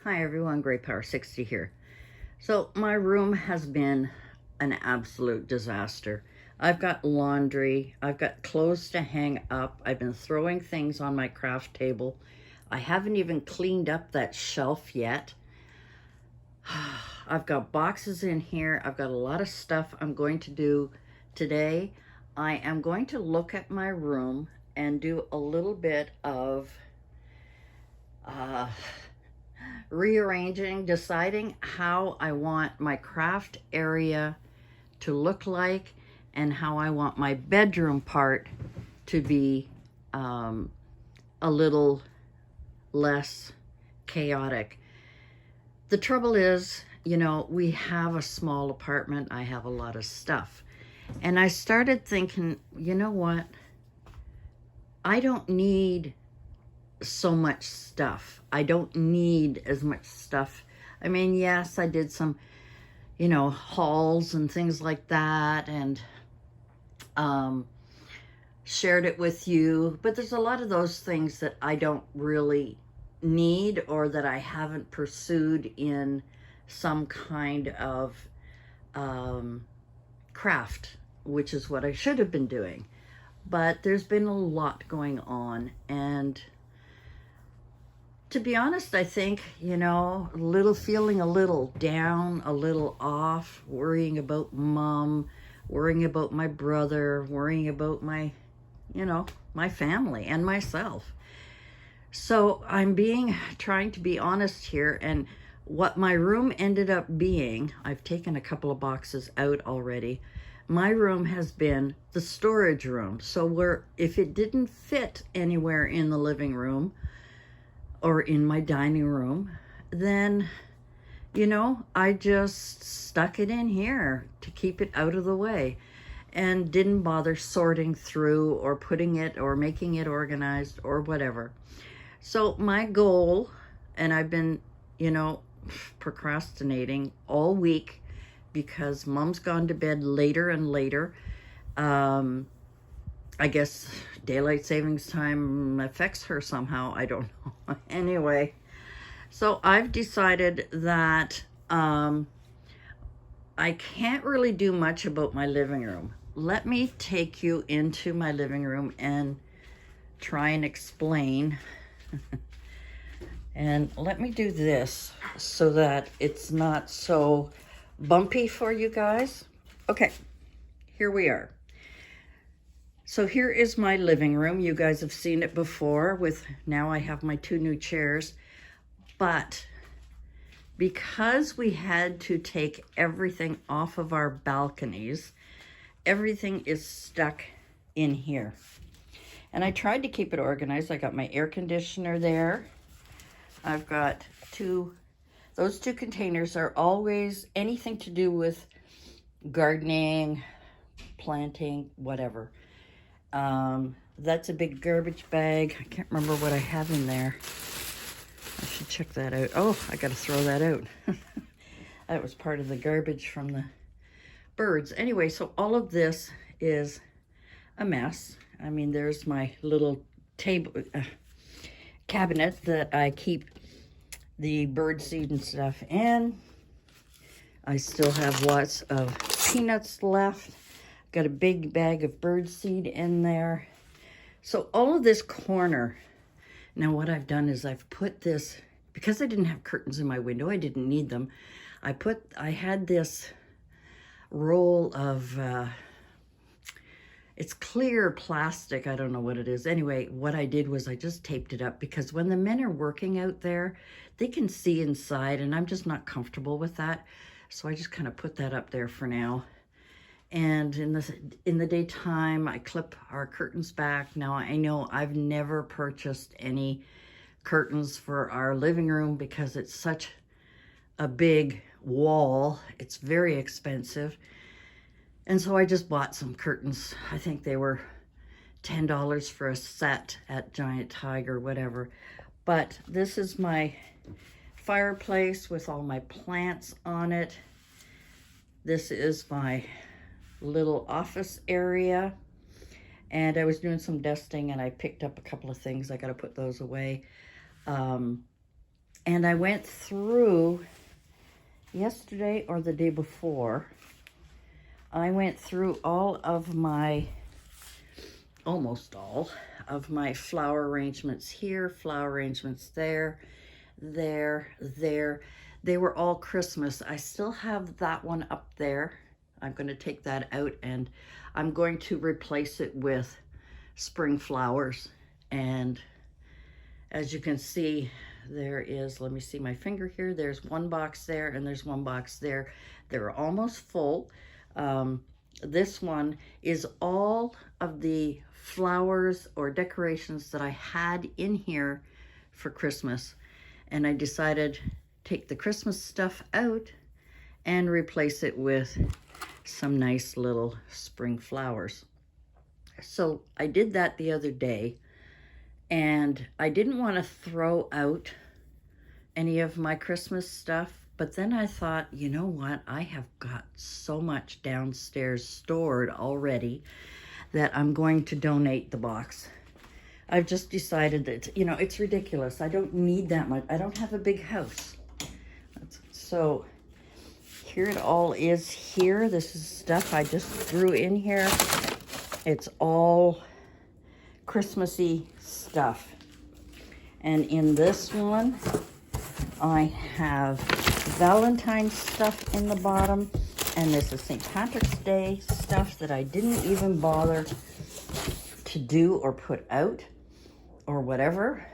Hi everyone, Great Power 60 here. So my room has been an absolute disaster. I've got laundry, I've got clothes to hang up, I've been throwing things on my craft table. I haven't even cleaned up that shelf yet. I've got boxes in here, I've got a lot of stuff I'm going to do today. I am going to look at my room and do a little bit of uh, rearranging, deciding how I want my craft area to look like and how I want my bedroom part to be a little less chaotic. The trouble is, we have a small apartment. I have a lot of stuff. And I started thinking, you know what? I don't need so much stuff. I don't need as much stuff. I mean, yes, I did some, hauls and things like that, and shared it with you. But there's a lot of those things that I don't really need or that I haven't pursued in some kind of craft, which is what I should have been doing. But there's been a lot going on, and to be honest, I think, feeling a little down, a little off, worrying about mom, worrying about my brother, worrying about my family and myself. So trying to be honest here, and what my room ended up being, I've taken a couple of boxes out already. My room has been the storage room. So if it didn't fit anywhere in the living room, or in my dining room, then, I just stuck it in here to keep it out of the way and didn't bother sorting through or putting it or making it organized or whatever. So my goal, and I've been, procrastinating all week because mom's gone to bed later and later. I guess daylight savings time affects her somehow. I don't know. Anyway, so I've decided that I can't really do much about my living room. Let me take you into my living room and try and explain. And let me do this so that it's not so bumpy for you guys. Okay, here we are. So here is my living room. You guys have seen it before. Now I have my 2 new chairs. But because we had to take everything off of our balconies, everything is stuck in here. And I tried to keep it organized. I got my air conditioner there. I've got those 2 containers are always anything to do with gardening, planting, whatever. That's a big garbage bag. I can't remember what I have in there. I should check that out. Oh, I gotta throw that out. That was part of the garbage from the birds. Anyway, so all of this is a mess. I mean, there's my little table cabinet that I keep the bird seed and stuff in. I still have lots of peanuts left. Got a big bag of bird seed in there. So all of this corner, now what I've done is I've put this, because I didn't have curtains in my window, I didn't need them. I had this roll of, it's clear plastic, I don't know what it is. Anyway, what I did was I just taped it up because when the men are working out there, they can see inside and I'm just not comfortable with that. So I just kind of put that up there for now. And in the daytime, I clip our curtains back. Now, I know I've never purchased any curtains for our living room because it's such a big wall. It's very expensive. And so I just bought some curtains. I think they were $10 for a set at Giant Tiger, whatever. But this is my fireplace with all my plants on it. This is my little office area, and I was doing some dusting and I picked up a couple of things. I got to put those away. And I went through yesterday or the day before, I went through all of my, almost all of my flower arrangements here, flower arrangements there, there. They were all Christmas. I still have that one up there. I'm going to take that out and I'm going to replace it with spring flowers. And as you can see, there is, let me see my finger here, there's one box there and there's one box there. They're almost full. This one is all of the flowers or decorations that I had in here for Christmas. And I decided take the Christmas stuff out and replace it with some nice little spring flowers. So I did that the other day, and I didn't want to throw out any of my Christmas stuff, but then I thought, you know what? I have got so much downstairs stored already that I'm going to donate the box. I've just decided that, you know, it's ridiculous. I don't need that much. I don't have a big house. So here it all is here. This is stuff I just threw in here. It's all Christmassy stuff. And in this one, I have Valentine's stuff in the bottom. And this is St. Patrick's Day stuff that I didn't even bother to do or put out or whatever.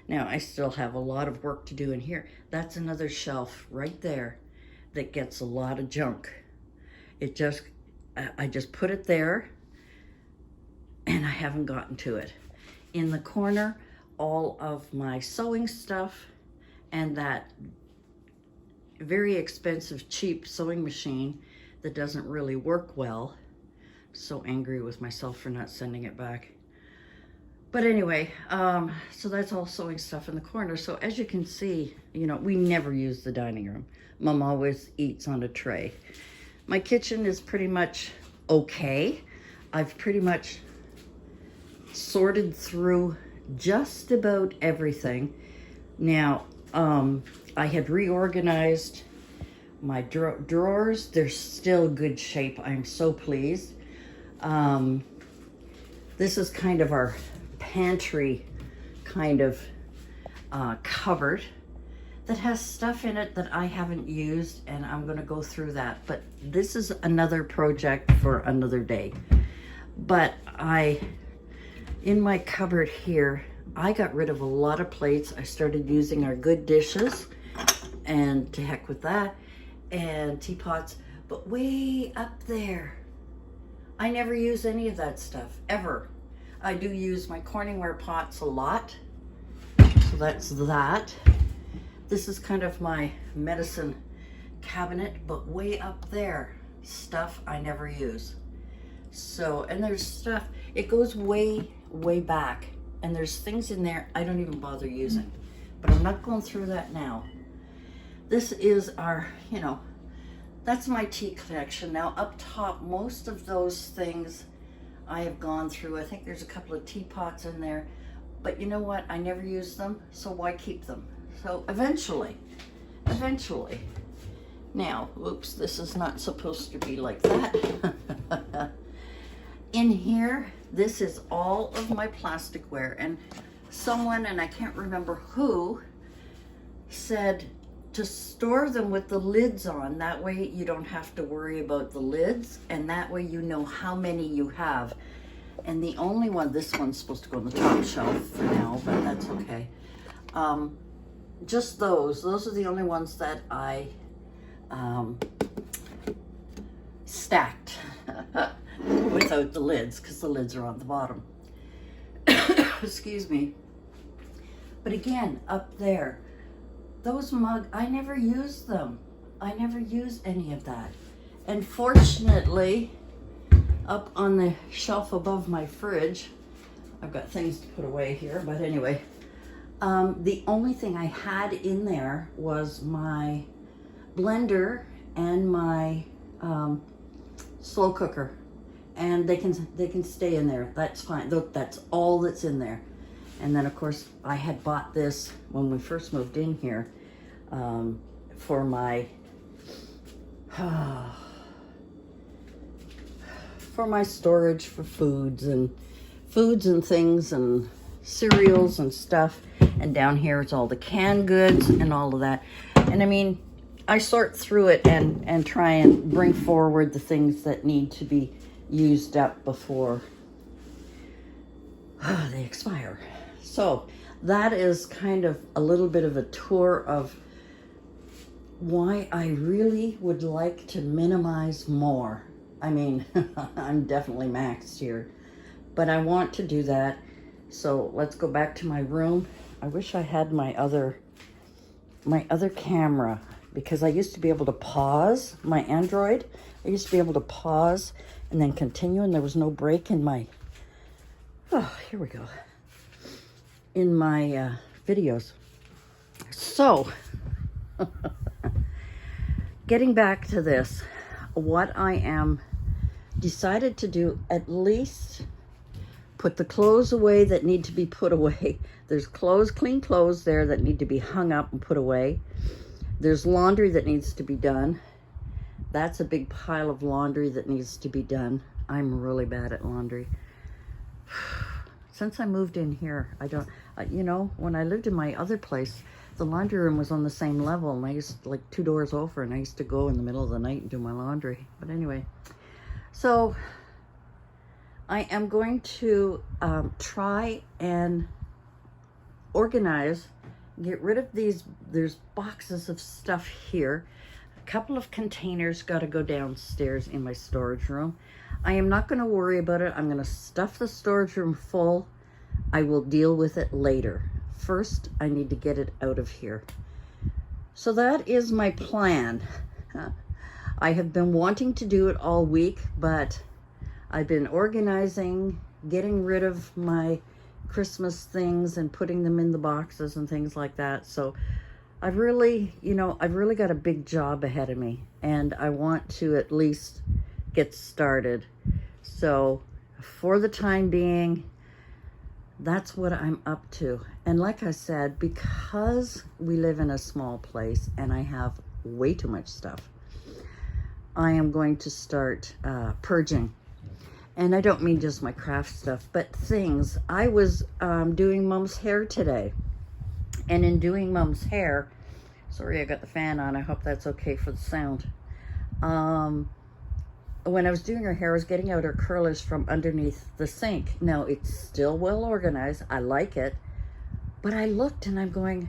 Now, I still have a lot of work to do in here. That's another shelf right there that gets a lot of junk. I just put it there and I haven't gotten to it. In the corner, all of my sewing stuff and that very expensive, cheap sewing machine that doesn't really work well. So angry with myself for not sending it back. But anyway, so that's all sewing stuff in the corner. So as you can see, you know, we never use the dining room. Mom always eats on a tray. My kitchen is pretty much okay. I've pretty much sorted through just about everything. Now, I had reorganized my drawers. They're still good shape. I'm so pleased. This is kind of our pantry kind of cupboard that has stuff in it that I haven't used, and I'm going to go through that. But this is another project for another day. But in my cupboard here, I got rid of a lot of plates. I started using our good dishes, and to heck with that, and teapots. But way up there, I never use any of that stuff, ever. I do use my Corningware pots a lot, so that's that. This is kind of my medicine cabinet, but way up there, stuff I never use. So, and there's stuff, it goes way, way back, and there's things in there I don't even bother using, but I'm not going through that now. This is our, you know, that's my tea collection. Now up top, most of those things I have gone through. I think there's a couple of teapots in there, but you know what? I never use them, so why keep them? So eventually. Now, oops, this is not supposed to be like that. In here, this is all of my plasticware, and someone, and I can't remember who, said to store them with the lids on. That way you don't have to worry about the lids, and that way you know how many you have. And the only one, this one's supposed to go on the top shelf for now, but that's okay. Just those are the only ones that I stacked without the lids, because the lids are on the bottom. Excuse me. But again, up there, those mugs, I never use them. I never use any of that. And fortunately, up on the shelf above my fridge, I've got things to put away here, but anyway, the only thing I had in there was my blender and my slow cooker, and they can stay in there. That's fine. That's all that's in there. And then, of course, I had bought this when we first moved in here for my for my storage for foods and things and cereals and stuff. And down here it's all the canned goods and all of that. And I mean, I sort through it and try and bring forward the things that need to be used up before they expire. So that is kind of a little bit of a tour of why I really would like to minimize more. I mean, I'm definitely maxed here, but I want to do that. So let's go back to my room. I wish I had my other camera, because I used to be able to pause my Android. I used to be able to pause and then continue, and there was no break in my, oh, here we go, in my videos. So, getting back to this, what I am decided to do, at least put the clothes away that need to be put away. There's clean clothes there that need to be hung up and put away. There's laundry that needs to be done. That's a big pile of laundry that needs to be done. I'm really bad at laundry. Since I moved in here, I don't, you know, when I lived in my other place, the laundry room was on the same level, and I used to, like 2 doors over, and I used to go in the middle of the night and do my laundry. But anyway, so I am going to try and organize, get rid of these. There's boxes of stuff here. A couple of containers got to go downstairs in my storage room. I am not going to worry about it. I'm going to stuff the storage room full. I will deal with it later. First, I need to get it out of here. So that is my plan. I have been wanting to do it all week, but I've been organizing, getting rid of my Christmas things and putting them in the boxes and things like that. So I've really, you know, I've really got a big job ahead of me, and I want to at least get started. So for the time being, that's what I'm up to. And like I said, because we live in a small place and I have way too much stuff, I am going to start purging. And I don't mean just my craft stuff, but things. I was doing Mom's hair today. And in doing Mom's hair, sorry, I got the fan on. I hope that's okay for the sound. When I was doing her hair, I was getting out her curlers from underneath the sink. Now, it's still well organized. I like it. But I looked and I'm going,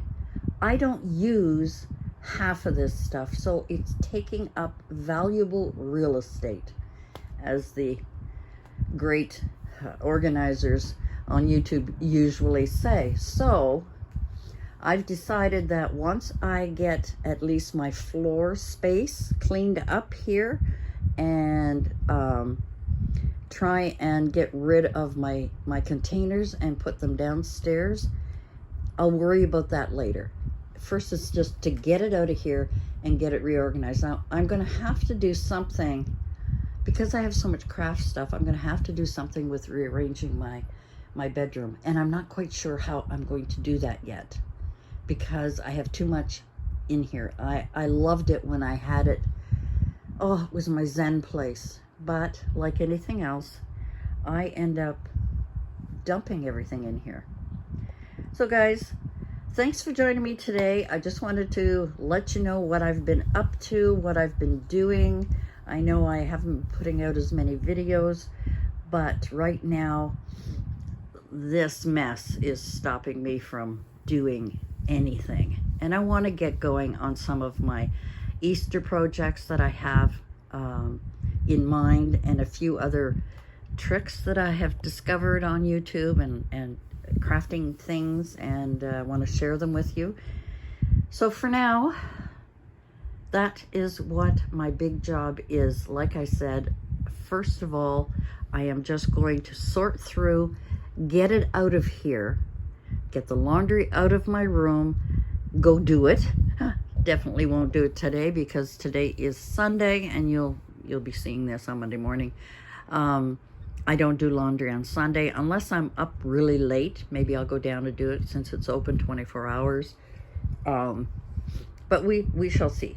I don't use half of this stuff. So it's taking up valuable real estate, as the great organizers on YouTube usually say. So I've decided that once I get at least my floor space cleaned up here, and try and get rid of my containers and put them downstairs, I'll worry about that later. First, it's just to get it out of here and get it reorganized. Now, I'm going to have to do something, because I have so much craft stuff, I'm going to have to do something with rearranging my bedroom. And I'm not quite sure how I'm going to do that yet, because I have too much in here. I loved it when I had it. Oh, it was my Zen place. But like anything else, I end up dumping everything in here. So guys, thanks for joining me today. I just wanted to let you know what I've been up to, what I've been doing. I know I haven't been putting out as many videos, but right now, this mess is stopping me from doing anything. And I want to get going on some of my Easter projects that I have in mind, and a few other tricks that I have discovered on YouTube and crafting things, and I want to share them with you. So for now, that is what my big job is. Like I said, first of all, I am just going to sort through, get it out of here, get the laundry out of my room, go do it. Definitely won't do it today, because today is Sunday and you'll be seeing this on Monday morning. I don't do laundry on Sunday unless I'm up really late. Maybe I'll go down and do it since it's open 24 hours. But we shall see.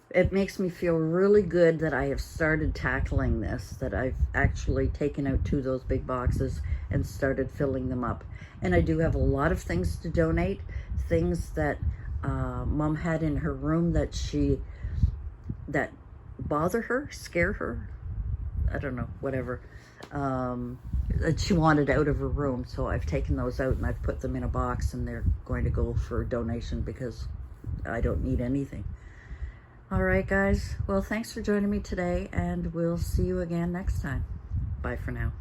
It makes me feel really good that I have started tackling this, that I've actually taken out 2 of those big boxes and started filling them up. And I do have a lot of things to donate, things that Mom had in her room that bother her, scare her, I don't know, whatever, that she wanted out of her room. So I've taken those out and I've put them in a box, and they're going to go for donation because I don't need anything. All right, guys. Well, thanks for joining me today, and we'll see you again next time. Bye for now.